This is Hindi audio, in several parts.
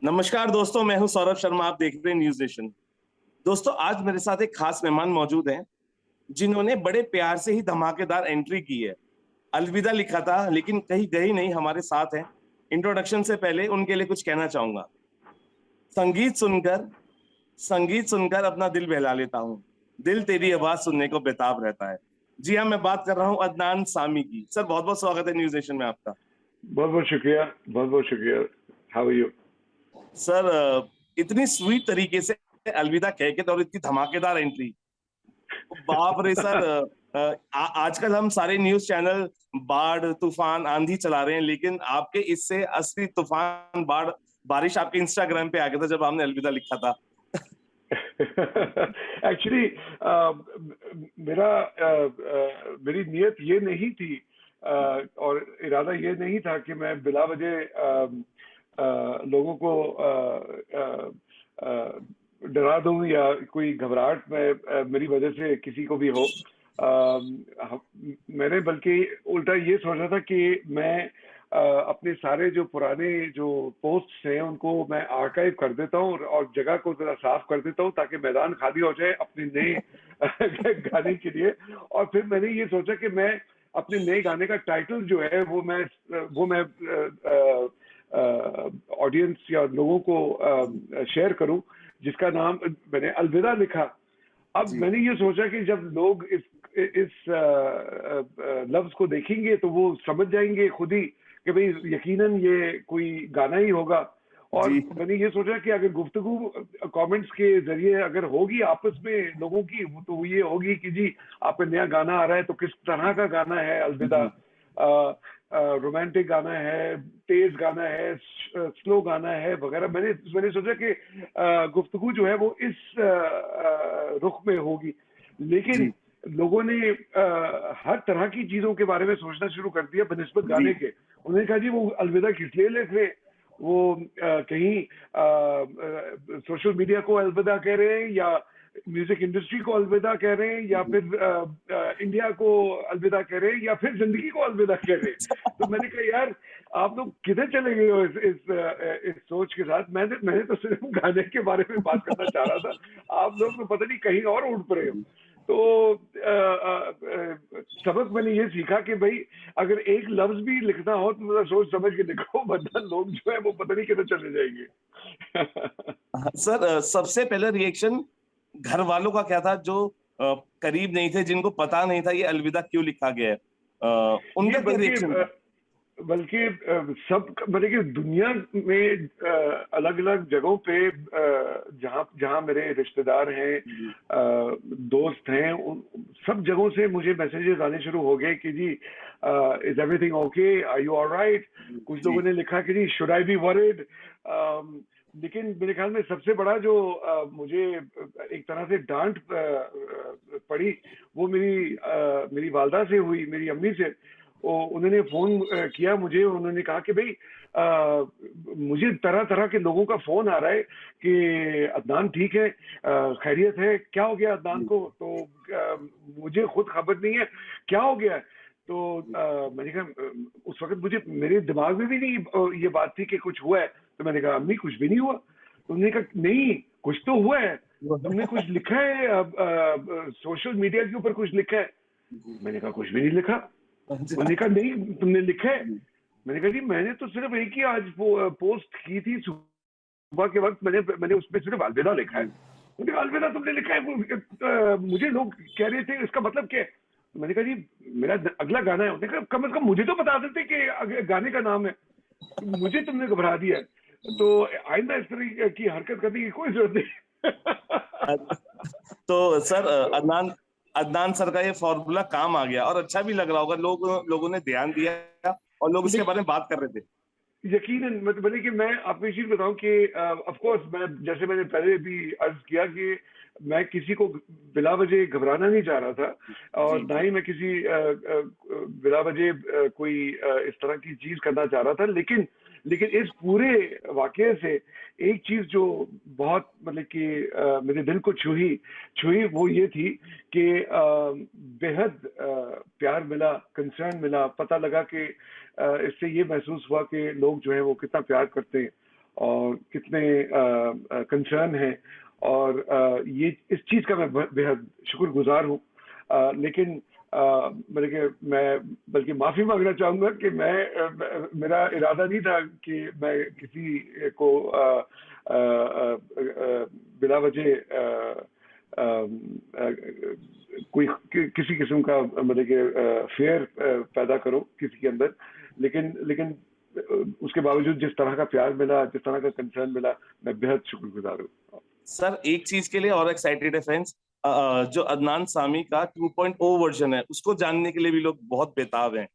नमस्कार दोस्तों, मैं हूं सौरभ शर्मा। आप देख रहे हैं न्यूज नेशन। दोस्तों, आज मेरे साथ एक खास मेहमान मौजूद हैं जिन्होंने बड़े प्यार से ही धमाकेदार एंट्री की है। अलविदा लिखा था लेकिन कहीं गई नहीं, हमारे साथ हैं। इंट्रोडक्शन से पहले उनके लिए कुछ कहना चाहूंगा। संगीत सुनकर संगीत सुनकर अपना दिल बहला लेता हूँ। दिल तेरी आवाज सुनने को बेताब रहता है। जी हाँ, मैं बात कर रहा हूँ अदनान सामी की। सर, बहुत बहुत स्वागत है न्यूज नेशन में आपका। बहुत बहुत शुक्रिया, बहुत बहुत शुक्रिया। How are you? सर, इतनी स्वीट तरीके से अलविदा कह के और इतनी धमाकेदार एंट्री, बाप रे सर। आजकल हम सारे न्यूज चैनल बाढ़ तूफान आंधी चला रहे हैं, लेकिन आपके इससे असली तूफान बाढ़ बारिश आपके इंस्टाग्राम पे आ गया था जब आपने अलविदा लिखा था। एक्चुअली मेरा मेरी नीयत ये नहीं थी, और इरादा ये नहीं था कि मैं बिला वजह लोगों को डरा दूं या कोई घबराहट में मेरी वजह से किसी को भी हो। मैंने बल्कि उल्टा ये सोचा था कि मैं अपने सारे जो पुराने जो पोस्ट्स हैं उनको मैं आर्काइव कर देता हूँ और जगह को जरा साफ कर देता हूँ ताकि मैदान खाली हो जाए अपने नए गाने के लिए। और फिर मैंने ये सोचा कि मैं अपने नए गाने का टाइटल जो है वो मैं ऑडियंस या लोगों को शेयर करूं, जिसका नाम मैंने अलविदा लिखा। अब मैंने ये सोचा कि जब लोग इस लफ्ज को देखेंगे तो वो समझ जाएंगे खुद ही कि भाई यकीनन ये कोई गाना ही होगा। और मैंने ये सोचा कि अगर गुफ्तगू कमेंट्स के जरिए अगर होगी आपस में लोगों की, तो ये होगी कि जी आपका नया गाना आ रहा है, तो किस तरह का गाना है अलविदा। रोमांटिक गाना है, तेज गाना है, स्लो गाना है वगैरह। मैंने सोचा कि गुफ्तगू जो है वो इस रुख में होगी। लेकिन लोगों ने हर तरह की चीजों के बारे में सोचना शुरू कर दिया बनिस्बत गाने के। उन्होंने कहा जी वो अलविदा किस लिए लिख रहे, वो कहीं सोशल मीडिया को अलविदा कह रहे हैं या म्यूजिक इंडस्ट्री को अलविदा कह रहे हैं या फिर इंडिया को अलविदा कह रहे हैं या फिर जिंदगी को अलविदा कह रहे हैं। तो मैंने कहा यार आप लोग किधर चले गए हो इस सोच के साथ। मैंने तो सिर्फ गाने के बारे में बात करना चाह रहा था, आप लोग तो पता नहीं कहीं और उड़ पड़े हो। तो सबक मैंने ये सीखा कि भाई अगर एक लफ्ज भी लिखना हो तो मतलब सोच समझ के लिखो, वरना लोग जो है वो पता नहीं किधर चले जाएंगे। सर, सबसे पहले रिएक्शन घर वालों का क्या था जो करीब नहीं थे, जिनको पता नहीं था ये अलविदा क्यों लिखा गया है? उनका क्या रिएक्शन था? बल्कि सब मतलब कि दुनिया में अलग अलग जगहों पे जहाँ जहाँ मेरे रिश्तेदार हैं, दोस्त हैं, सब जगहों से मुझे मैसेजेस आने शुरू हो गए कि जी is everything okay, are you alright. कुछ लोगों ने लिखा कि जी शुड आई बी वरीड। लेकिन मेरे ख्याल में सबसे बड़ा जो मुझे एक तरह से डांट पड़ी वो मेरी वालदा से हुई, मेरी अम्मी से। उन्होंने फोन किया मुझे, उन्होंने कहा कि भाई मुझे तरह तरह के लोगों का फोन आ रहा है कि अदनान ठीक है, खैरियत है, क्या हो गया अदनान को। तो मुझे खुद खबर नहीं है क्या हो गया। तो मैंने कहा उस वक्त मुझे मेरे दिमाग में भी नहीं ये बात थी कि कुछ हुआ है। तो मैंने कहा अम्मी कुछ भी नहीं हुआ। तो उन्होंने कहा नहीं कुछ तो हुआ है, तुमने कुछ लिखा है सोशल मीडिया के ऊपर कुछ लिखा है। मैंने कहा कुछ भी नहीं लिखा। उन्होंने कहा नहीं तुमने लिखा है। मैंने कहा जी मैंने तो सिर्फ एक ही आज पोस्ट की थी सुबह के वक्त, मैंने उसमें सिर्फ अलविदा लिखा है। उन्होंने कहा अलविदा तुमने लिखा है, मुझे लोग कह रहे थे इसका मतलब क्या है। मैंने कहा जी मेरा अगला गाना है। उन्होंने कहा कम से कम मुझे तो बता देते कि गाने का नाम है, मुझे तुमने घबरा दिया। तो आइंदा इस तरह की हरकत करने की कोई जरूरत नहीं। तो सर, अदनान सर का ये फॉर्मूला काम आ गया और अच्छा भी लग रहा होगा, लोगों ने ध्यान दिया और लोग इसके बारे में बात कर रहे थे। यकीनन मतलब कि मैं आपको एक चीज बताऊं कि ऑफ कोर्स मैं जैसे मैंने पहले भी अर्ज किया कि मैं किसी को बिला वजह घबराना नहीं चाह रहा था और ना ही मैं किसी बिला वजह कोई इस तरह की चीज करना चाह रहा था। लेकिन इस पूरे वाकये से एक चीज जो बहुत मतलब कि मेरे दिल को छुई वो ये थी कि बेहद प्यार मिला, कंसर्न मिला, पता लगा कि इससे ये महसूस हुआ कि लोग जो है वो कितना प्यार करते हैं। और कितने कंसर्न हैं, और ये इस चीज़ का मैं बेहद शुक्रगुजार हूँ। लेकिन मैं बल्कि माफ़ी मांगना चाहूँगा कि मेरा इरादा नहीं था कि मैं किसी को बिला वजह किसी किस्म का फेयर पैदा करो किसी के अंदर। लेकिन उसके बावजूद जिस तरह का प्यार मिला, जिस तरह का कंसर्न मिला, मैं बेहद शुक्रगुजार हूँ। सर एक चीज के लिए और एक्साइटेड है फैंस, जो अदनान सामी का 2.0 वर्जन है उसको जानने के लिए भी लोग बहुत बेताब हैं।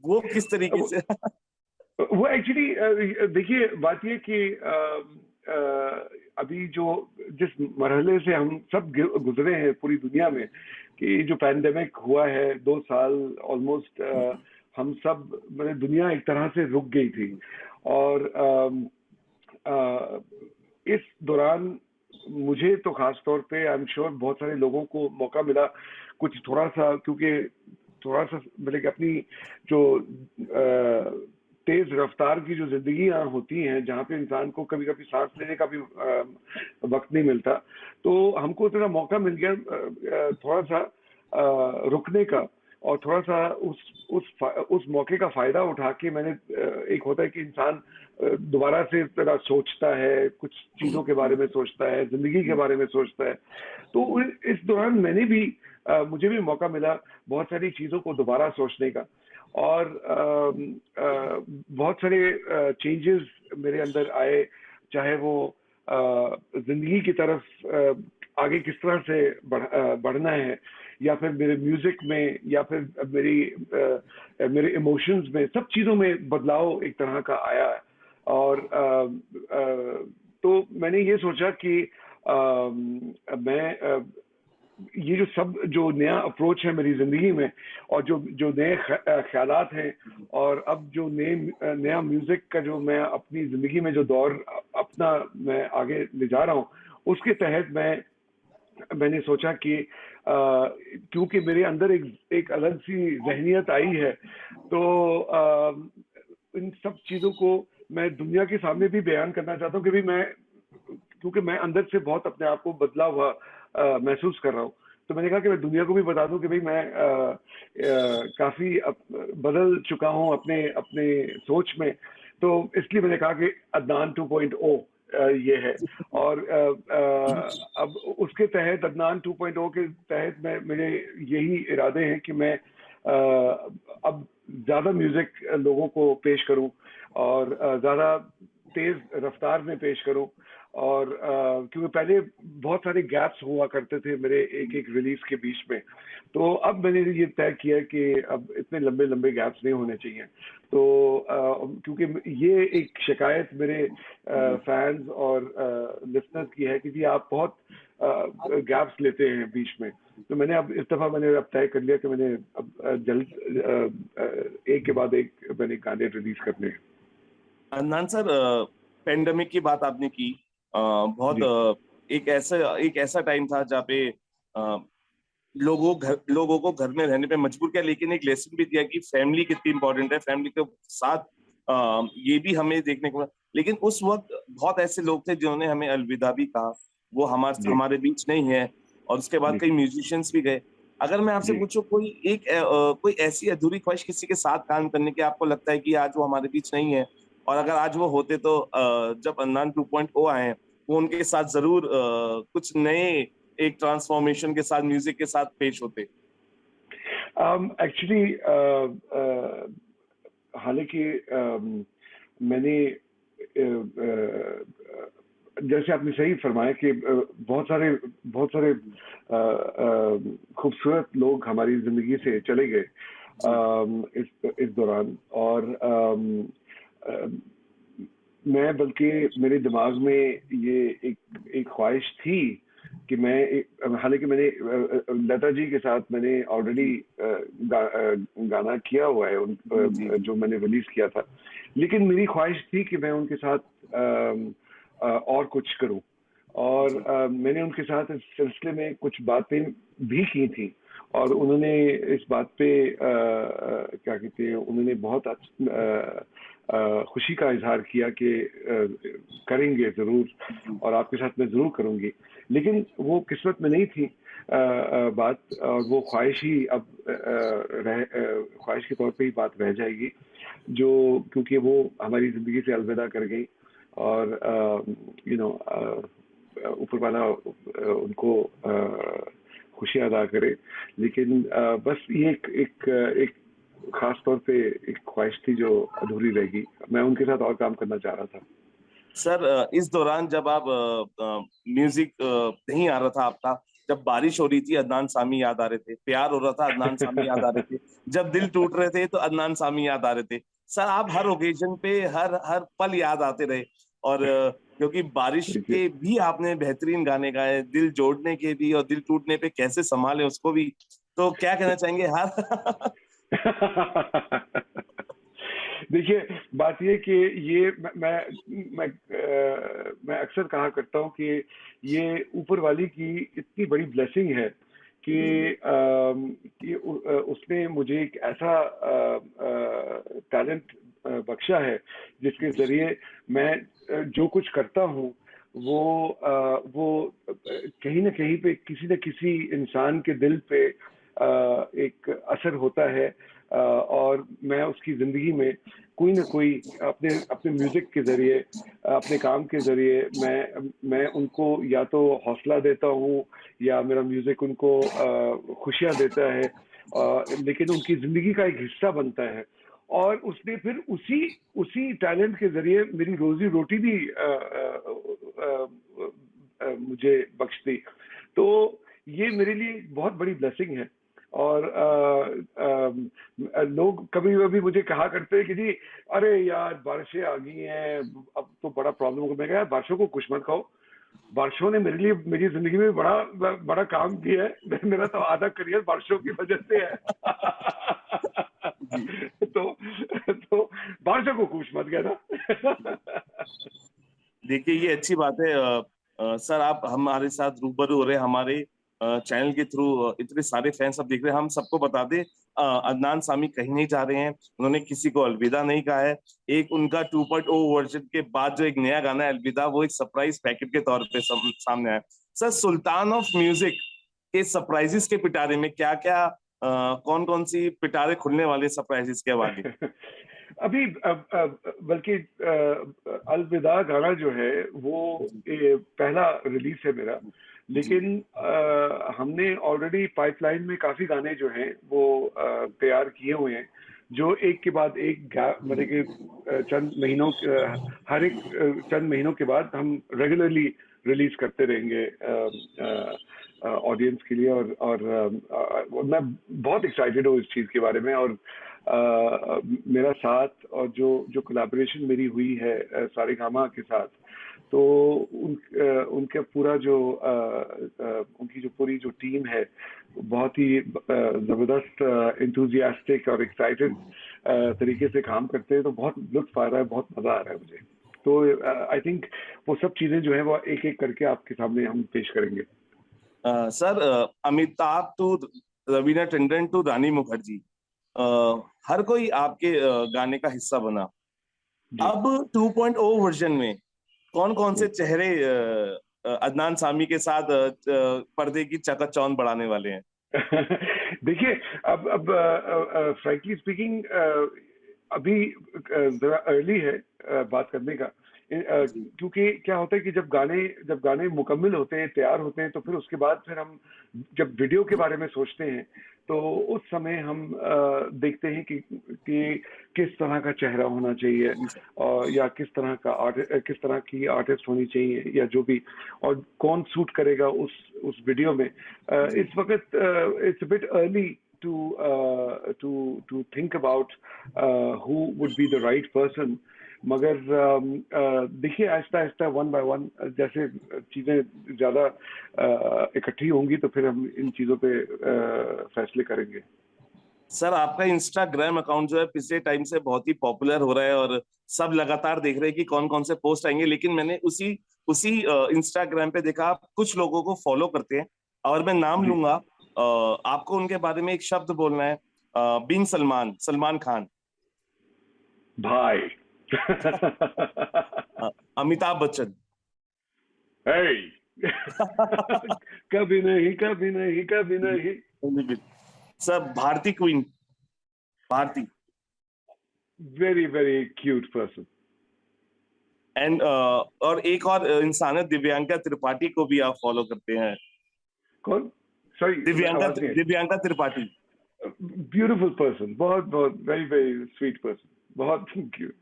वो किस तरीके से वो एक्चुअली देखिए, बात ये कि अभी जो जिस मरहले से हम सब गुजरे हैं पूरी दुनिया में, कि जो पैंडेमिक हुआ है 2 साल ऑलमोस्ट, हम सब दुनिया एक तरह से रुक गई थी। और इस दौरान मुझे तो खास तौर पे, आई एम श्योर बहुत सारे लोगों को मौका मिला कुछ थोड़ा सा, क्योंकि थोड़ा सा अपनी जो तेज रफ्तार की जो जिंदगियां होती हैं, जहाँ पे इंसान को कभी कभी सांस लेने का भी वक्त नहीं मिलता, तो हमको इतना मौका मिल गया थोड़ा सा रुकने का, और थोड़ा सा उस मौके का फायदा उठा के मैंने, एक होता है कि इंसान दोबारा से तरह सोचता है, कुछ चीजों के बारे में सोचता है, जिंदगी के बारे में सोचता है। तो इस दौरान मुझे भी मौका मिला बहुत सारी चीजों को दोबारा सोचने का, और बहुत सारे चेंजेस मेरे अंदर आए, चाहे वो जिंदगी की तरफ आगे किस तरह से बढ़ना है, या फिर मेरे म्यूजिक में, या फिर मेरे इमोशंस में, सब चीजों में बदलाव एक तरह का आया है। और तो मैंने ये सोचा कि मैं ये जो नया अप्रोच है मेरी जिंदगी में, और जो नए ख्यालात हैं, और अब जो नया म्यूजिक का जो मैं अपनी जिंदगी में जो दौर अपना मैं आगे ले जा रहा हूँ, उसके तहत मैंने सोचा कि क्योंकि मेरे अंदर एक अलग सी जहनियत आई है, तो इन सब चीजों को मैं दुनिया के सामने भी बयान करना चाहता हूँ कि क्योंकि मैं अंदर से बहुत अपने आप को बदला हुआ महसूस कर रहा हूँ। तो मैंने कहा कि मैं दुनिया को भी बता दूं कि भाई मैं काफी बदल चुका हूँ अपने सोच में। तो इसलिए मैंने कहा कि अदनान 2.0 ये है। और अब उसके तहत, अदनान 2.0 के तहत मेरे यही इरादे हैं कि मैं अब ज्यादा म्यूजिक लोगों को पेश करूं, और ज्यादा तेज रफ्तार में पेश करूं, और क्योंकि पहले बहुत सारे गैप्स हुआ करते थे मेरे एक रिलीज के बीच में, तो अब मैंने ये तय किया कि अब इतने लंबे लंबे गैप्स नहीं होने चाहिए। तो क्योंकि ये एक शिकायत मेरे फैंस और लिसनर्स की है कि जी आप बहुत गैप्स लेते हैं बीच में, तो मैंने अब इस दफा तय कर लिया कि मैंने अब जल्द एक के बाद एक मैंने गाने रिलीज करने हैं। अदनान सर, पेंडेमिक की बात आपने की, बहुत एक ऐसा टाइम था जहाँ पे लोगों को घर में रहने पे मजबूर किया, लेकिन एक लेसन भी दिया कि फैमिली कितनी इंपॉर्टेंट है, फैमिली के साथ ये भी हमें देखने को। लेकिन उस वक्त बहुत ऐसे लोग थे जिन्होंने हमें अलविदा भी कहा, वो हमारे बीच नहीं है, और उसके बाद कई म्यूजिशियंस भी गए। अगर मैं आपसे पूछूं, कोई ऐसी अधूरी ख्वाहिश किसी के साथ काम करने की, आपको लगता है कि आज वो हमारे बीच नहीं है, और अगर आज वो होते तो जब अदनान 2.0 आए, वो उनके साथ जरूर कुछ नए एक ट्रांसफॉर्मेशन के साथ, म्यूजिक के साथ पेश होते? एक्चुअली हालांकि मैंने जैसे आपने सही फरमाया कि बहुत सारे खूबसूरत लोग हमारी जिंदगी से चले गए इस दौरान। और मैं, बल्कि मेरे दिमाग में ये एक ख्वाहिश थी कि हालांकि मैंने लता जी के साथ मैंने ऑलरेडी गाना किया हुआ है, जो मैंने रिलीज किया था, लेकिन मेरी ख्वाहिश थी कि मैं उनके साथ और कुछ करूं। और मैंने उनके साथ इस सिलसिले में कुछ बातें भी की थी, और उन्होंने इस बात पे क्या कहते हैं, उन्होंने बहुत खुशी का इजहार किया कि करेंगे ज़रूर और आपके साथ मैं ज़रूर करूँगी। लेकिन वो किस्मत में नहीं थी बात, और वो ख्वाहिश ही अब ख्वाहिश के तौर पे ही बात रह जाएगी, जो क्योंकि वो हमारी ज़िंदगी से अलविदा कर गई। और यू नो ऊपर वाला उनको खुशियाँ अदा करे। लेकिन बस ये एक खास तौर पे एक ख्वाहिश थी जो अधूरी रह गई। मैं उनके साथ और काम करना चाह रहा था। सर इस दौरान जब आप म्यूजिक नहीं आ रहा था आपका, जब बारिश हो रही थी अदनान सामी याद आ रहे थे, प्यार हो रहा था अदनान सामी याद आ रहे थे, जब दिल टूट रहे थे तो अदनान सामी याद आ रहे थे। सर आप हर ओकेजन पे हर हर पल याद आते रहे। और क्योंकि बारिश थैंक यू। के भी आपने बेहतरीन गाने गाए, दिल जोड़ने के भी और दिल टूटने पे कैसे संभाले उसको भी, तो क्या कहना चाहेंगे हर देखिए, बात ये कि ये मैं अक्सर कहा करता हूँ कि ये ऊपर वाली की इतनी बड़ी ब्लेसिंग है कि उसने मुझे एक ऐसा टैलेंट बख्शा है जिसके जरिए मैं जो कुछ करता हूँ वो कहीं ना कहीं पे किसी न किसी इंसान के दिल पे एक असर होता है। और मैं उसकी जिंदगी में कोई ना कोई अपने अपने म्यूजिक के जरिए, अपने काम के जरिए मैं उनको या तो हौसला देता हूँ या मेरा म्यूजिक उनको खुशियाँ देता है, लेकिन उनकी जिंदगी का एक हिस्सा बनता है। और उसने फिर उसी उसी टैलेंट के जरिए मेरी रोजी रोटी भी मुझे बख्श दी। तो ये मेरे लिए बहुत बड़ी ब्लेसिंग है। और लोग कभी कभी मुझे कहा करते हैं कि जी अरे यार बारिशें आ गई हैं, अब तो बड़ा प्रॉब्लम होगा। मैं कहा यार बारिशों को कुछ मत कहो, बारिशों ने मेरे लिए मेरी जिंदगी में बड़ा बड़ा काम किया है। मेरा तो आधा करियर बारिशों की वजह से है। जी। तो बारिशों को कुछ मत कहना। देखिए ये अच्छी बात है। सर आप हमारे साथ रूबरू हो रहे हैं, हमारे चैनल के थ्रू इतने सारे फैंस अब देख रहे हैं। हम सबको बता दें, अदनान सामी कहीं नहीं जा रहे हैं, उन्होंने किसी को अलविदा नहीं कहा है। एक उनका 2.0 वर्जन के बाद जो एक नया गाना है अलविदा, वो एक सरप्राइज पैकेट के तौर पे सामने आया। सर सुल्तान ऑफ म्यूजिक के सरप्राइजेस के पिटारे में क्या क्या, कौन कौन सी पिटारे खुलने वाले सरप्राइजेस के आगे? अभी बल्कि अलविदा गाना जो है वो पहला रिलीज है मेरा। जी। लेकिन हमने ऑलरेडी पाइपलाइन में काफी गाने जो हैं वो तैयार किए हुए हैं, जो एक के बाद एक मतलब कि चंद महीनों हर एक चंद महीनों के बाद हम रेगुलरली रिलीज करते रहेंगे ऑडियंस के लिए। और मैं बहुत एक्साइटेड हूँ इस चीज के बारे में। और मेरा साथ और जो कोलैबोरेशन मेरी हुई है सारेगामा के साथ, तो उनका पूरा जो उनकी जो पूरी जो टीम है बहुत ही जबरदस्त, इंथुजियास्टिक और एक्साइटेड तरीके से काम करते हैं। तो बहुत लुत्फ आ रहा है, बहुत मजा आ रहा है मुझे। तो आई थिंक वो सब चीजें जो है वो एक एक करके आपके सामने हम पेश करेंगे। Sir Amitabh to Raveena Tandon to Rani Mukherjee, uh, हर कोई आपके गाने का हिस्सा बना। जी। अब 2.0 वर्जन में कौन कौन से हम्म। चेहरे अदनान सामी के साथ पर्दे की चकाचौंध बढ़ाने वाले हैं? देखिए, अब फ्रैंकली स्पीकिंग अभी जरा अर्ली है बात करने का। जी। क्योंकि क्या होता है कि जब गाने मुकम्मल होते हैं, तैयार होते हैं, तो फिर उसके बाद फिर हम जब वीडियो के बारे में सोचते हैं, तो उस समय हम देखते हैं कि किस तरह का चेहरा होना चाहिए, जी सर। और या किस तरह की आर्टिस्ट होनी चाहिए, या जो भी, और कौन सूट करेगा उस वीडियो में। जी। इस वक्त it's a bit early to to think about who would be the right person। मगर देखिए Aahista Aahista one by one जैसे चीजें ज्यादा इकट्ठी होंगी तो फिर हम इन चीजों पे फैसले करेंगे। सर आपका इंस्टाग्राम अकाउंट जो है पिछले टाइम से बहुत ही पॉपुलर हो रहा है और सब लगातार देख रहे हैं कि कौन कौन से पोस्ट आएंगे। लेकिन मैंने उसी उसी इंस्टाग्राम पे देखा आप कुछ लोगों को फॉलो करते हैं, और मैं नाम जी। लूंगा, आपको उनके बारे में एक शब्द बोलना है, बीइंग सलमान खान। भाई। अमिताभ बच्चन। Hey! कभी नहीं, कभी नहीं, कभी नहीं। Sir Bharti queen, Bharti. Very, very cute person. And और एक और इंसान है, दिव्यांका त्रिपाठी को भी आप फॉलो करते हैं। कौन? Sorry, आवाज नहीं आई। दिव्यांका त्रिपाठी। Beautiful person. बहुत बहुत very, very sweet person. बहुत cute.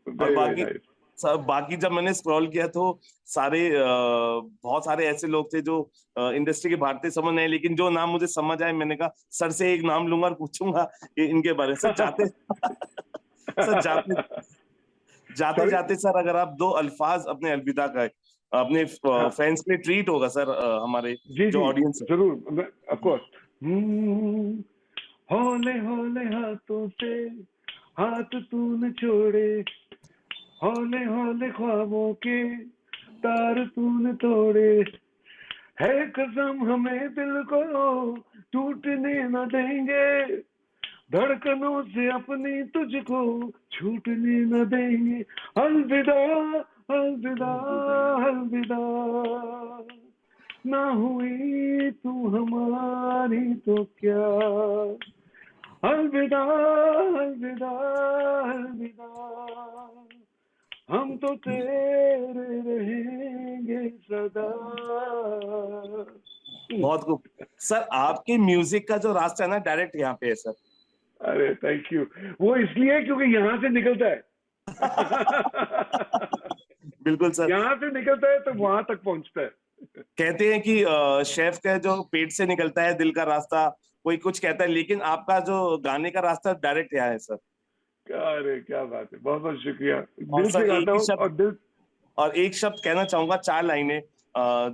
और Very, very बाकी nice. बाकी जब मैंने स्क्रॉल किया तो बहुत सारे ऐसे लोग थे जो इंडस्ट्री के भारतीय समझ नहीं, लेकिन जो नाम मुझे समझ आए मैंने कहा सर से एक नाम लूंगा और पूछूंगा कि इनके बारे में। सर जाते सर जाते Sorry? जाते सर अगर आप दो अल्फाज अपने अलविदा का अपने हाँ। फैंस के लिए ट्रीट होगा सर, हमारे जी जो जी ऑडियंस है। जरूर, ऑफ कोर्स। हौले हौले हाथों से हाथ तूने छोड़े, हौले हौले ख्वाबों के तार तूने तोड़े, है कसम हमें दिल को टूटने न देंगे, धड़कनों से अपनी तुझको छूटने न देंगे, अलविदा अलविदा अलविदा, ना हुई तू हमारी तो क्या, अलविदा अलविदा अलविदा, हम तो तेरे रहेंगे सदा। बहुत खूब सर, आपके म्यूजिक का जो रास्ता है ना डायरेक्ट यहाँ पे है सर। अरे थैंक यू। वो इसलिए क्योंकि यहाँ से निकलता है। बिल्कुल सर। यहाँ से निकलता है तो वहां तक पहुंचता है। कहते हैं कि शेफ का जो पेट से निकलता है दिल का रास्ता, कोई कुछ कहता है, लेकिन आपका जो गाने का रास्ता डायरेक्ट यहाँ है सर। अरे क्या बात है, बहुत बहुत शुक्रिया। और दिल से सर गाता हूँ और दिल। और एक शब्द कहना चाहूंगा, 4 लाइनें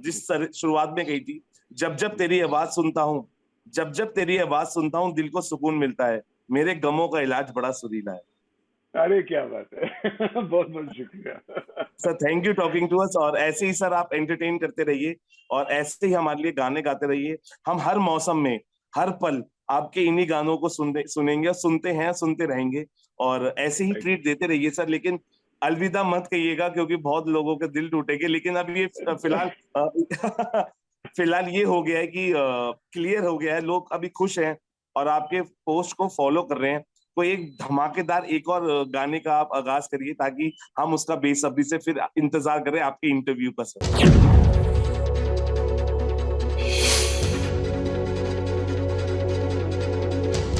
जिस शुरुआत में कही थी, जब जब तेरी आवाज सुनता हूँ, जब जब तेरी आवाज सुनता हूँ दिल को सुकून मिलता है, मेरे गमों का इलाज बड़ा सुरीला है। अरे क्या बात है। बहुत बहुत शुक्रिया sir thank you talking to us, और ऐसे ही सर आप एंटरटेन करते रहिए और ऐसे ही हमारे लिए गाने गाते रहिए। हम हर मौसम में हर पल आपके इन्हीं गानों को सुनेंगे और सुनते हैं, सुनते रहेंगे, और ऐसे ही ट्रीट देते रहिए सर। लेकिन अलविदा मत कहिएगा क्योंकि बहुत लोगों के दिल टूटेंगे। लेकिन अब ये फिलहाल फिलहाल ये हो गया है कि क्लियर हो गया है, लोग अभी खुश हैं और आपके पोस्ट को फॉलो कर रहे हैं। कोई एक धमाकेदार एक और गाने का आप आगाज करिए ताकि हम उसका बेसब्री से फिर इंतजार करें आपके इंटरव्यू का सर।